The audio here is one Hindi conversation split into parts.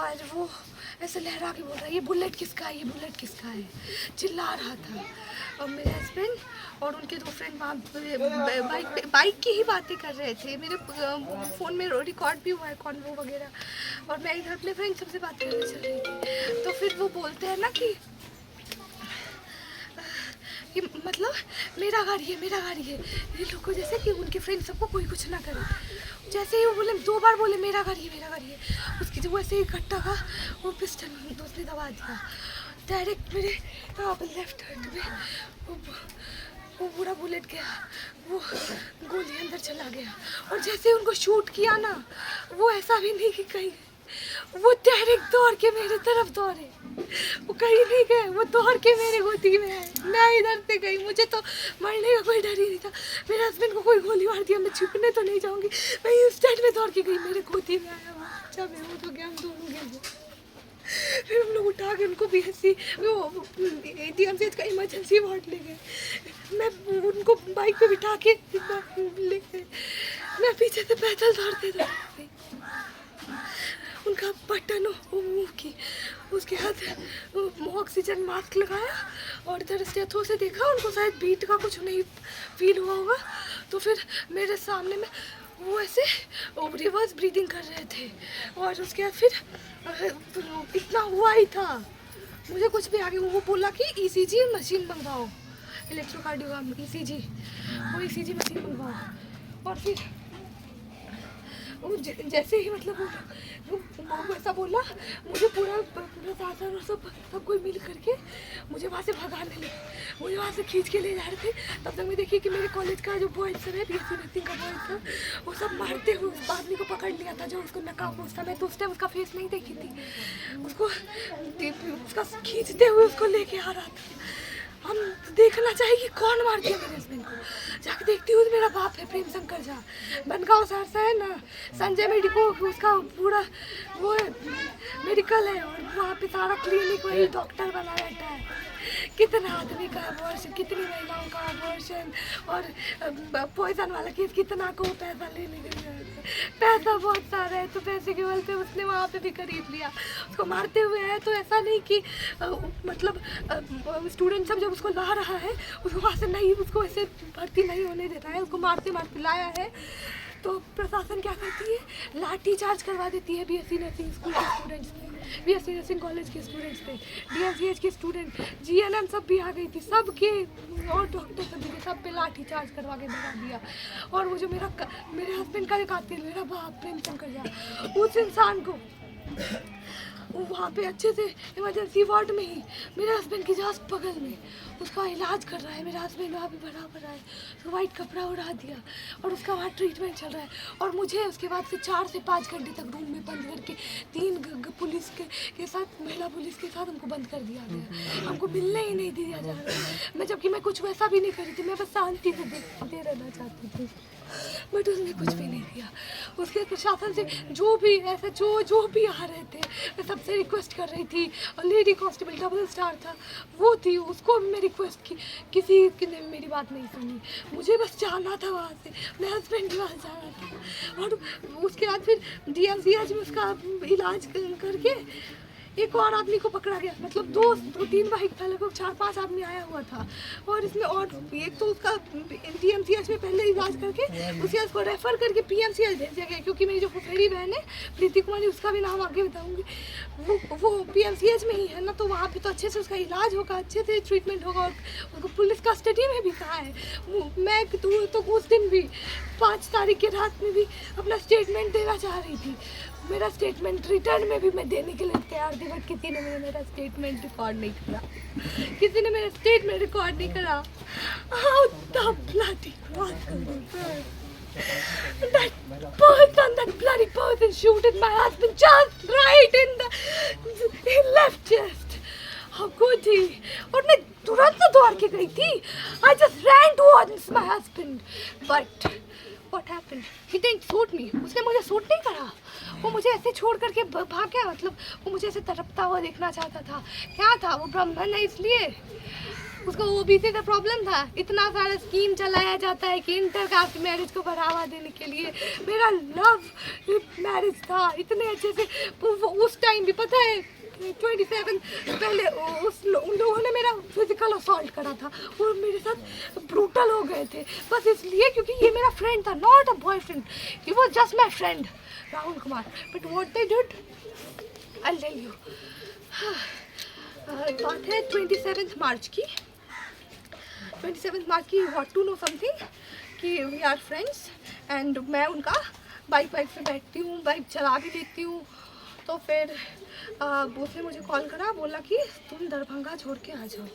और वो ऐसे लहरा के बोल रहा है ये बुलेट किसका है, ये बुलेट किसका है, चिल्ला रहा था। और मेरे हस्बैंड और उनके दो फ्रेंड वहाँ बाइक की ही बातें कर रहे थे। मेरे फ़ोन में रिकॉर्ड भी हुआ है कॉन्वो वगैरह, और मैं इधर अपने फ्रेंड सबसे बात करने चल रही थी। तो फिर वो बोलते हैं ना कि मतलब मेरा गाड़ी है, मेरा गाड़ी है। ये लोग को जैसे कि उनके फ्रेंड सबको कोई कुछ ना करे। जैसे ही वो बोले, 2 बार बोले मेरा गाड़ी है, मेरा गाड़ी है, उसकी जो वैसे ही इकट्ठा का वो पिस्टल उसने दबा दिया डायरेक्ट मेरे लेफ्ट हैंड में। वो पूरा बुलेट गया, वो गोली अंदर चला गया। और जैसे उनको शूट किया ना, वो ऐसा भी नहीं कि कहीं, वो डायरेक्ट दौड़ के मेरे तरफ दौड़े। वो कहीं नहीं गए, वो दौड़ के मेरे गोदी में है। मैं इधर से गई, मुझे तो मरने का कोई डर ही नहीं था। मेरे हस्बैंड को कोई गोली मार दिया, मैं छुपने तो नहीं जाऊंगी। मैं इंस्टेंट में दौड़ के गई, मेरे गोदी में आया। अच्छा बेहोश हो गया, हम दोनों गिर। फिर हम लोग उठा के उनको भी ऐसी वो ATM का इमरजेंसी वार्ड ले गए। मैं उनको बाइक पे बिठा के ले गए। मैं पीछे से पैदल दौड़ते दौड़ते उनका बटन मुँह की, उसके हाथ ऑक्सीजन मास्क लगाया और इधर स्टेथो से देखा, उनको शायद बीट का कुछ नहीं फील हुआ होगा। तो फिर मेरे सामने में वो ऐसे रिवर्स ब्रीदिंग कर रहे थे। और उसके बाद फिर इतना हुआ ही था, मुझे कुछ भी आगे वो बोला कि ECG मशीन मंगवाओ, इलेक्ट्रोकार्डियोग्राम ECG, वो ECG मशीन मंगवाओ। और फिर जैसे ही मतलब वो ऐसा बोला, मुझे पूरा शासन और सब कोई मिल करके मुझे वहाँ से भगाने लगे, मुझे वहाँ से खींच के ले जा रहे थे। तब तक मैं देखी कि मेरे कॉलेज का जो बॉयज सर है, BSc नर्सिंग का बॉयज सर, वो सब मारते हुए उस आदमी को पकड़ लिया था जो उसको नकाब उस समय, तो उस टाइम उसका फेस नहीं देखी थी, उसका खींचते हुए उसको लेके आ रहा था। हम देखना चाहिए कि कौन मार दिया मेरे हस्बैंड को। जाके देखती हूँ मेरा बाप है, प्रेम शंकर झा, बनगांव सहरसा है ना, संजय मेडिको, उसका पूरा वो है मेडिकल है, और वहाँ पे सारा क्लिनिक वही डॉक्टर बना रहता है। कितना आदमी का अबॉर्शन, कितनी महिलाओं का अबॉर्शन, और पॉइजन वाला केस कितना को पैसा लेने के लिए, पैसा बहुत सारा है, तो पैसे के बल पे उसने वहाँ पे भी खरीद लिया। उसको मारते हुए है, तो ऐसा नहीं कि मतलब स्टूडेंट सब जब उसको ला रहा है, उसको वहाँ से नहीं, उसको ऐसे भर्ती नहीं होने देता है, उसको मारते मारते लाया है। तो प्रशासन क्या करती है, लाठी चार्ज करवा देती है BSc नर्सिंग स्कूल के स्टूडेंट्स पे, BSc नर्सिंग कॉलेज के स्टूडेंट्स पे, DMCH के स्टूडेंट, GNM सब भी आ गई थी, सब के और डॉक्टर सब भी, सब पे लाठी चार्ज करवा के भगा दिया। और वो जो मेरे हस्बैंड का एक कातिल, मेरा बाप प्रेम शंकर झा, उस इंसान को वहाँ पे अच्छे से इमरजेंसी वार्ड में ही मेरे हस्बैंड की जस्ट बगल में उसका इलाज कर रहा है। मेरा हस्बैंड वहाँ पे भरा भरा है, तो वाइट कपड़ा उड़ा दिया और उसका वहाँ ट्रीटमेंट चल रहा है। और मुझे उसके बाद से 4 से 5 घंटे तक रूम में बंद करके 3 पुलिस के साथ, महिला पुलिस के साथ हमको बंद कर दिया गया, हमको मिलने ही नहीं दिया जा रहा। जबकि मैं कुछ वैसा भी नहीं करी थी, मैं बस शांति से देखते रहना चाहती थी, बट उसने कुछ भी नहीं दिया। उसके प्रशासन से जो भी ऐसे जो भी आ रहे थे, मैं सबसे रिक्वेस्ट कर रही थी, और लेडी कांस्टेबल डबल स्टार था, वो थी, उसको मैं रिक्वेस्ट की, किसी ने मेरी बात नहीं सुनी। मुझे बस जाना था वहाँ से, मेरे हस्बैंड के पास जाना था। और उसके बाद फिर DMCH में उसका इलाज करके एक और आदमी को पकड़ा गया, मतलब 2-3 बाइक था, लगभग 4-5 आदमी आया हुआ था। और इसमें और एक तो उसका DMCH में पहले इलाज करके उसके बाद को रेफर करके PMCH भेज दिया गया, क्योंकि मेरी जो फुफेरी बहन है प्रीति कुमारी, उसका भी नाम आगे बताऊंगी, वो PMCH में ही है ना, तो वहाँ पे तो अच्छे से उसका इलाज होगा, अच्छे से ट्रीटमेंट होगा। और उसको पुलिस कस्टडी में भी कहा है। मैं तो उस दिन भी 5 तारीख की रात में भी अपना स्टेटमेंट देना चाह रही थी। मेरा स्टेटमेंट रिटर्न में भी मैं देने के लिए तैयार थी, बट किसी ने मेरा स्टेटमेंट रिकॉर्ड नहीं करा, किसी ने मेरा स्टेटमेंट रिकॉर्ड नहीं करा। How the bloody that bloody person shooted my husband just right in the left chest. How could he? और मैं तुरंत दौड़ के गई थी। I just ran towards my husband, but what happened? He didn't shoot me. उसने मुझे शूट नहीं करा, वो मुझे ऐसे छोड़ करके भाग गया। मतलब वो मुझे ऐसे तड़पता हुआ देखना चाहता था। क्या था, वो ब्राह्मण है इसलिए, उसको OBC का प्रॉब्लम था। इतना सारा स्कीम चलाया जाता है कि इंटरकास्ट मैरिज को बढ़ावा देने के लिए। मेरा लव मैरिज था, इतने अच्छे से उस टाइम भी 27 पहले उन लोगों ने मेरा फिजिकल असॉल्ट करा था और मेरे साथ ब्रूटल हो गए थे, बस इसलिए क्योंकि ये मेरा फ्रेंड था, not a boyfriend, he was just my friend Rahul Kumar. But what they did I will tell you. बात है 27 मार्च की। 27 मार्च की व्हाट टू नो समथिंग कि वी आर फ्रेंड्स एंड मैं उनका बाइक पे बैठती हूँ, बाइक चला भी देती हूँ। तो फिर उसने मुझे कॉल करा, बोला कि तुम दरभंगा छोड़ के आ जाओ।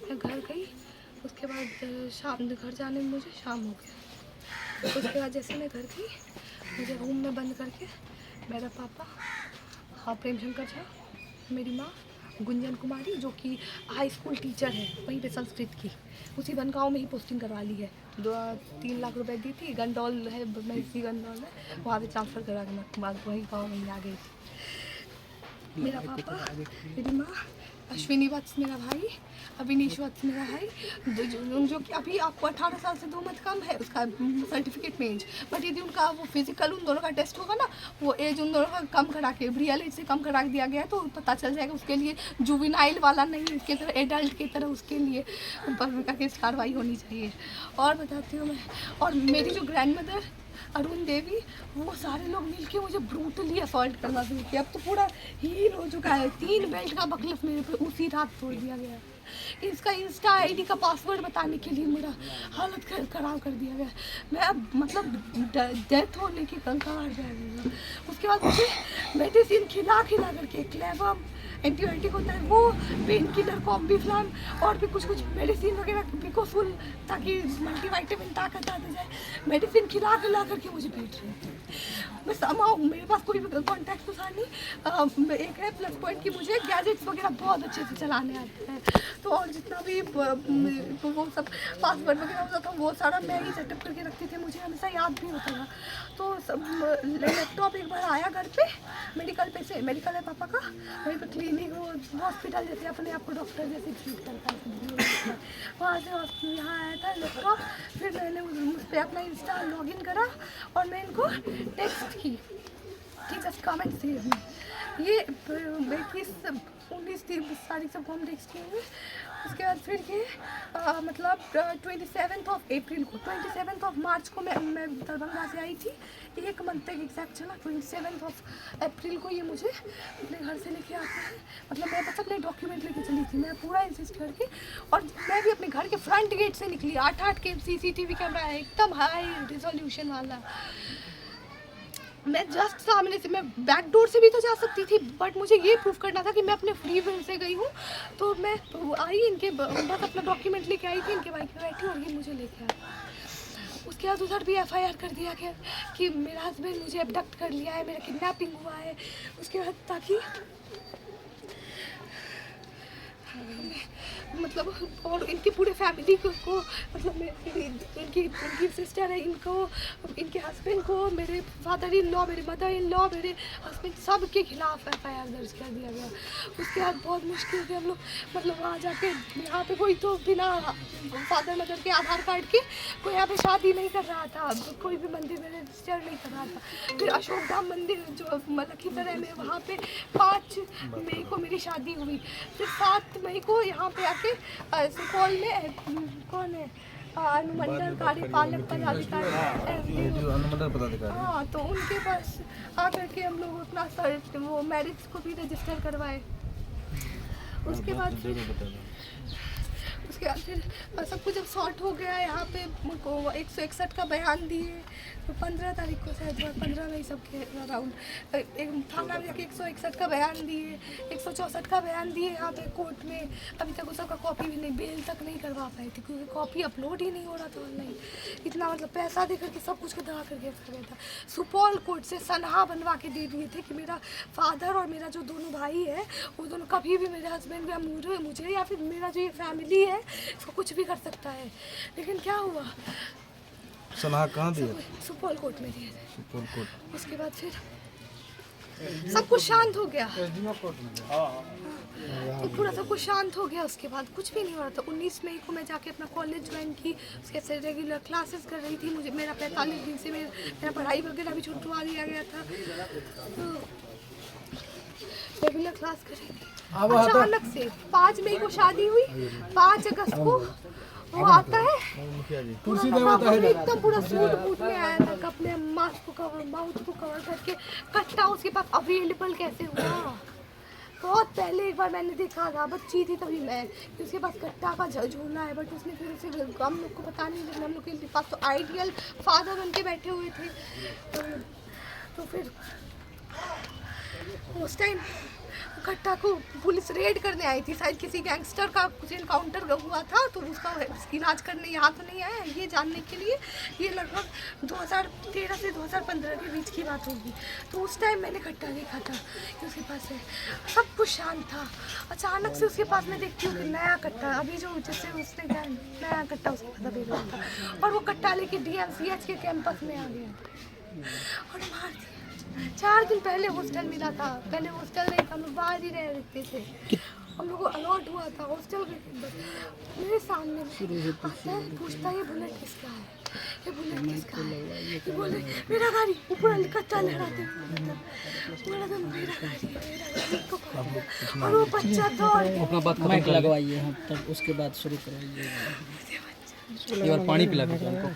मैं घर गई, उसके बाद शाम घर जाने में मुझे शाम हो गया। उसके बाद जैसे मैं घर गई, मुझे रूम में बंद करके मेरा पापा, हाँ प्रेम शंकर झा, मेरी माँ गुंजन कुमारी जो कि हाई स्कूल टीचर है वहीं पे संस्कृत की, उसी बनगांव में ही पोस्टिंग करवा ली है, 3 लाख रुपए दी थी। गंडौल है, मैं इसी गंडौल है, वहाँ पे ट्रांसफ़र करा के वही गाँव में आ गई थी। मेरा पापा, मेरी माँ, अश्विनी वत्स मेरा भाई, अविनीश वत्स मेरा भाई, जो कि अभी आपको 18 साल से 2 मंथ कम है उसका सर्टिफिकेट में एज, बट यदि उनका वो फिजिकल उन दोनों का टेस्ट होगा ना, वो एज उन दोनों का कम करा के, रियल एज से कम करा दिया गया है, तो पता चल जाएगा। उसके लिए जुवेनाइल वाला नहीं, उसके तरह एडल्ट की तरह उसके लिए उन पर केस कार्रवाई होनी चाहिए। और बताती हूँ मैं, और मेरी जो ग्रैंड मदर अरुण देवी, वो सारे लोग मिलके मुझे ब्रूटली असॉल्ट करना शुरू किया। अब तो पूरा हील हो चुका है, 3 बेल्ट का बकलफ मेरे पे उसी रात तोड़ दिया गया। इसका इंस्टा आईडी का पासवर्ड बताने के लिए मेरा हालत खराब कर दिया गया। मैं अब मतलब डेथ होने की कंगाल जा रही हूँ। उसके बाद मुझे मेडिसिन खिला करके क्लेवम एंटीबायोटिक होता है वो, पेन किलर, कॉम्बीफ्लाम और भी कुछ मेडिसिन वगैरह, पिकोफुल, ताकि मल्टीविटामिन ताकत आ जाए, मेडिसिन खिला करके मुझे पीट रही है। मैं समाऊँ, मेरे पास कोई भी कॉन्टैक्ट तो था नहीं। एक है प्लस पॉइंट कि मुझे गैजेट्स वगैरह बहुत अच्छे से चलाने आते हैं, तो और जितना भी वो सब पासवर्ड वगैरह होता था वो सारा मैं ही सेटअप करके रखती थी, मुझे हमेशा याद भी होता था। तो सब लैपटॉप एक बार आया घर पे, मेडिकल पे से, मेडिकल है पापा का, वहीं पर क्लिनिक, वो हॉस्पिटल जैसे अपने आप को डॉक्टर जैसे ट्रीट करता है, वहाँ से यहाँ आया था लैपटॉप। फिर मैंने उस पर अपना इंस्टा लॉगिन करा और मैं इनको टेक्स्ट की कि जस्ट कमेंट थे ये 19-20 तारीख से हम टेक्स्ट किए। उसके बाद फिर ये मतलब 27 अप्रैल को, 27 मार्च को मैं दरभंगा से आई थी, 1 मंथ तक एग्जैक्ट चला। 27 अप्रैल को ये मुझे अपने घर से लेके आते हैं, मतलब मैं बस अपने डॉक्यूमेंट लेके चली थी, मैं पूरा इंसिस्ट करके, और मैं भी अपने घर के फ्रंट गेट से निकली। 8 के CCTV कैमरा है, एकदम हाई रिजोल्यूशन वाला। मैं जस्ट सामने से, मैं बैक डोर से भी तो जा सकती थी, बट मुझे ये प्रूफ करना था कि मैं अपने फ्री विल से गई हूँ। तो मैं आई, इनके बस अपना डॉक्यूमेंट लेके आई थी, इनके बाइक पे बैठी और ये मुझे लेके आया। उसके बाद उधर भी FIR कर दिया गया कि मेरा हस्बैंड मुझे अबडक्ट कर लिया है, मेरा किडनैपिंग हुआ है। उसके बाद ताकि मतलब, और इनकी पूरे फैमिली को मतलब इनकी सिस्टर है, इनको, इनके हस्बैंड को, मेरे फादर इन लॉ, मेरे मदर इन लॉ, मेरे हस्बैंड, सब के खिलाफ FIR दर्ज कर दिया गया। उसके बाद बहुत मुश्किल से हम लोग मतलब वहाँ जाके, यहाँ पे कोई तो बिना फादर मदर के आधार कार्ड के कोई यहाँ पे शादी नहीं कर रहा था, कोई भी मंदिर में रजिस्टर नहीं कर रहा था। फिर अशोक धाम मंदिर जो लखीसराय में, वहाँ पे 5 मई को मेरी शादी हुई। फिर 7 मई को यहाँ पे आके सुपौल में कौन है, अनुमंडल कार्यपालक पदाधिकारी, हाँ, तो उनके पास आकर के हम लोग अपना वो मैरिज को भी रजिस्टर करवाए। उसके बाद फिर सब कुछ जब सॉर्ट हो गया, यहाँ पे मुझको 161 का बयान दिए, तो 15 तारीख को शायद 15 में ही सबके अराउंड एक थाना में जाके 161 का बयान दिए, 164 का बयान दिए यहाँ पे कोर्ट में। अभी तक उस सबका कॉपी भी नहीं, बेल तक नहीं करवा पाए थे क्योंकि कॉपी अपलोड ही नहीं हो रहा था ऑनलाइन। इतना मतलब पैसा दे करके सब कुछ को दबा करके रखा गया था। सुपौल कोर्ट से सनहा बनवा के दे दिए थे कि मेरा फादर और मेरा जो दोनों भाई है वो दोनों कभी भी मेरे हस्बैंड या मुझे या फिर मेरा जो ये फैमिली है इसको कुछ भी कर सकता है। लेकिन क्या हुआ, सलाह कहाँ दिया? सुपौल कोर्ट में दिए थे। सुपौल कोर्ट। उसके बाद फिर सब कुछ शांत हो गया, तो पूरा सब कुछ शांत हो गया। उसके बाद कुछ भी नहीं हो रहा था। 19 मई को मैं जाके अपना कॉलेज ज्वाइन की, उसके से रेगुलर क्लासेस कर रही थी। मुझे मेरा 45 दिन से मेरा पढ़ाई वगैरह भी छुटवा दिया गया था। तो रेगुलर क्लास करेंगे। अचानक से 5 मई को शादी हुई, 5 अगस्त को वो आता है एकदम पूरा सूट बूट में आया था, अपने मास्क को कवर, माउथ को कवर करके। कट्टा उसके पास अवेलेबल कैसे हुआ? बहुत पहले एक बार मैंने देखा था, बच्ची थी तभी मैं, कि उसके पास कट्टा का झोला है, बट उसने फिर उसे, हम लोग को पता नहीं, लेकिन हम लोग के पास तो आइडियल फादर बन के बैठे हुए थे। तो फिर उस टाइम कट्टा को पुलिस रेड करने आई थी, शायद किसी गैंगस्टर का कुछ इनकाउंटर हुआ था, तो उसका इलाज करने यहाँ तो नहीं आया, ये जानने के लिए। ये लगभग 2013 से 2015 के बीच की बात होगी। तो उस टाइम मैंने कट्टा देखा था कि उसके पास है, सब कुछ शांत था। अचानक से उसके पास मैं देखती हूँ कि नया कट्टा, अभी जो जैसे उसने नया कट्टा उसके पास अवेलेबल था, और वो कट्टा लेके DMCH के कैंपस में आ गया और मार दिया। 4 दिन पहले हॉस्टल मिला था, पहले हॉस्टल नहीं था, हम लोग बाहर ही रहते थे। हम लोग को अलॉट हुआ था हॉस्टल के अंदर। मेरे सामने आता है, पूछता है ये बुलेट किसका है, ये बुलेट किसका है? ये बोले मेरा गाड़ी, ऊपर कच्चा लहराते बोला था मेरा गाड़ी है, मेरा गाड़ी। और वो बच्चा दौड़ के अपना बात माइक लगवाइए, हम तब उसके बाद शुरू करवाइए। एक बार पानी पिला दीजिए उनको,